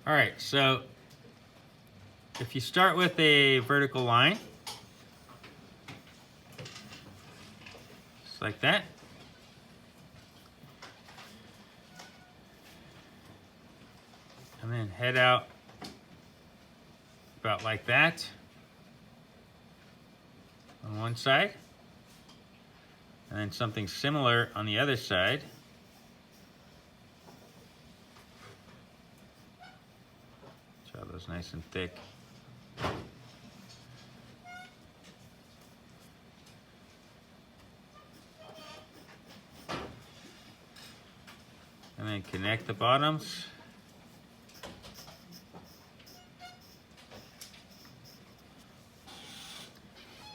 All right, so if you start with a vertical line, just like that, and then head out about like that on one side, and then something similar on the other side. Draw those nice and thick. And then connect the bottoms.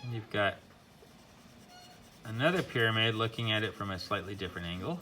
And you've got another pyramid looking at it from a slightly different angle.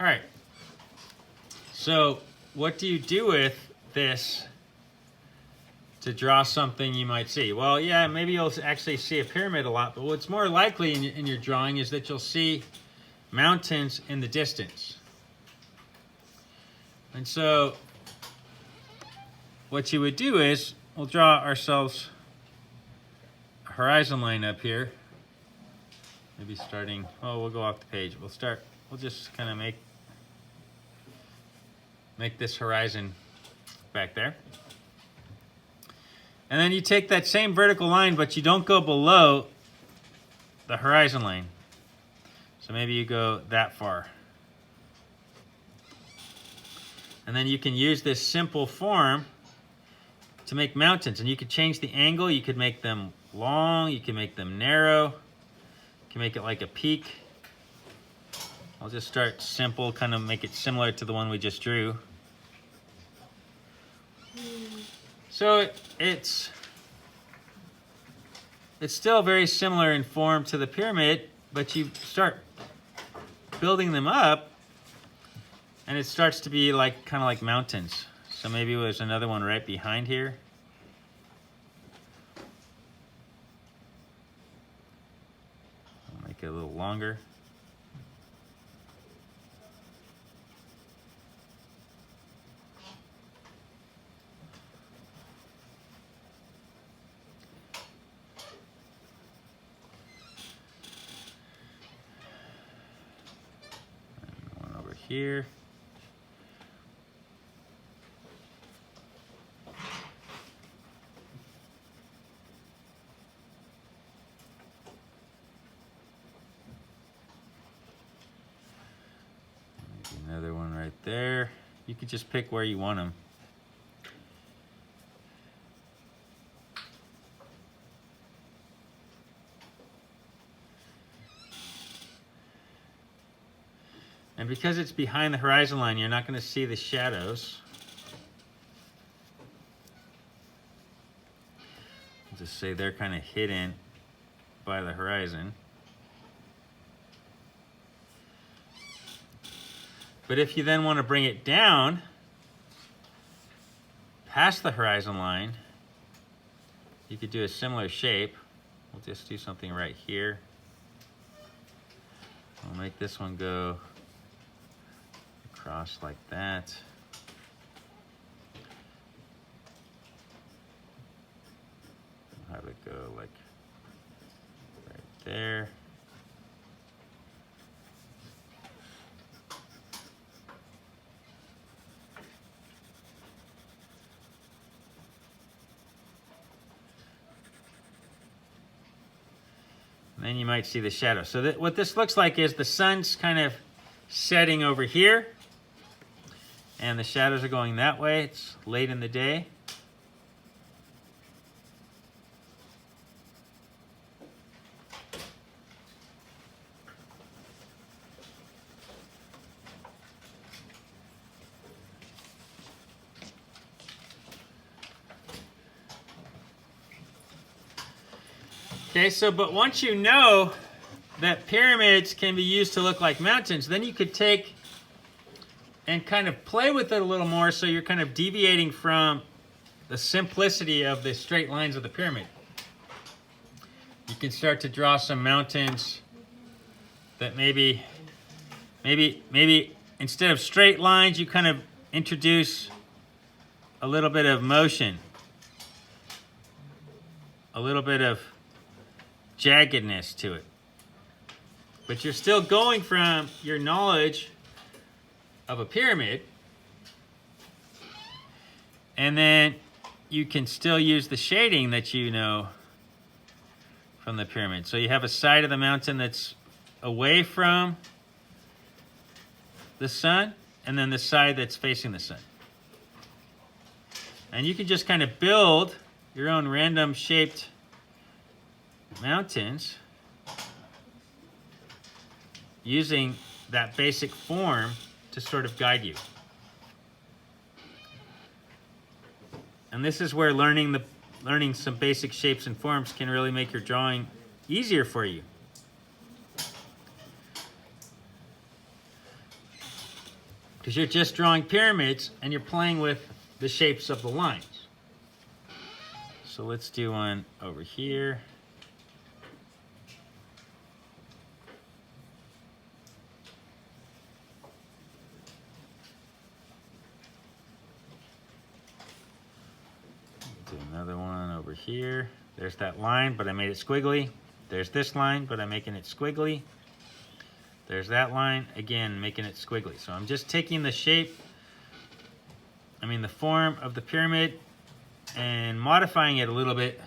All right, so what do you do with this to draw something you might see? Well, yeah, maybe you'll actually see a pyramid a lot, but what's more likely in your drawing is that you'll see mountains in the distance. And so what you would do is, we'll draw ourselves a horizon line up here. Maybe starting, oh, we'll go off the page. We'll just kind of make this horizon back there. And then you take that same vertical line, but you don't go below the horizon line. So maybe you go that far. And then you can use this simple form to make mountains. And you could change the angle. You could make them long. You can make them narrow. You can make it like a peak. I'll just start simple, kind of make it similar to the one we just drew. So it's still very similar in form to the pyramid, but you start building them up and it starts to be like kind of like mountains. So maybe there's another one right behind here. I'll make it a little longer. Here. Maybe another one right there. You could just pick where you want them. And because it's behind the horizon line, you're not going to see the shadows. I'll just say they're kind of hidden by the horizon. But if you then want to bring it down past the horizon line, you could do a similar shape. We'll just do something right here. I'll make this one go across like that. I'll have it go like right there. And then you might see the shadow. So what this looks like is the sun's kind of setting over here, and the shadows are going that way. It's late in the day. Okay, so but once you know that pyramids can be used to look like mountains, then you could take and kind of play with it a little more, so you're kind of deviating from the simplicity of the straight lines of the pyramid. You can start to draw some mountains that maybe instead of straight lines, you kind of introduce a little bit of motion, a little bit of jaggedness to it. But you're still going from your knowledge of a pyramid, and then you can still use the shading that you know from the pyramid. So you have a side of the mountain that's away from the sun, and then the side that's facing the sun. And you can just kind of build your own random shaped mountains using that basic form to sort of guide you. And this is where learning some basic shapes and forms can really make your drawing easier for you. Because you're just drawing pyramids and you're playing with the shapes of the lines. So let's do one over here. Do another one over here. There's that line, but I made it squiggly. There's this line, but I'm making it squiggly. There's that line, again, making it squiggly. So I'm just taking the shape, the form of the pyramid, and modifying it a little bit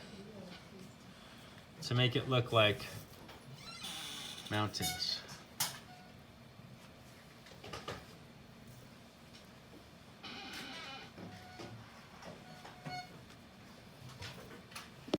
to make it look like mountains.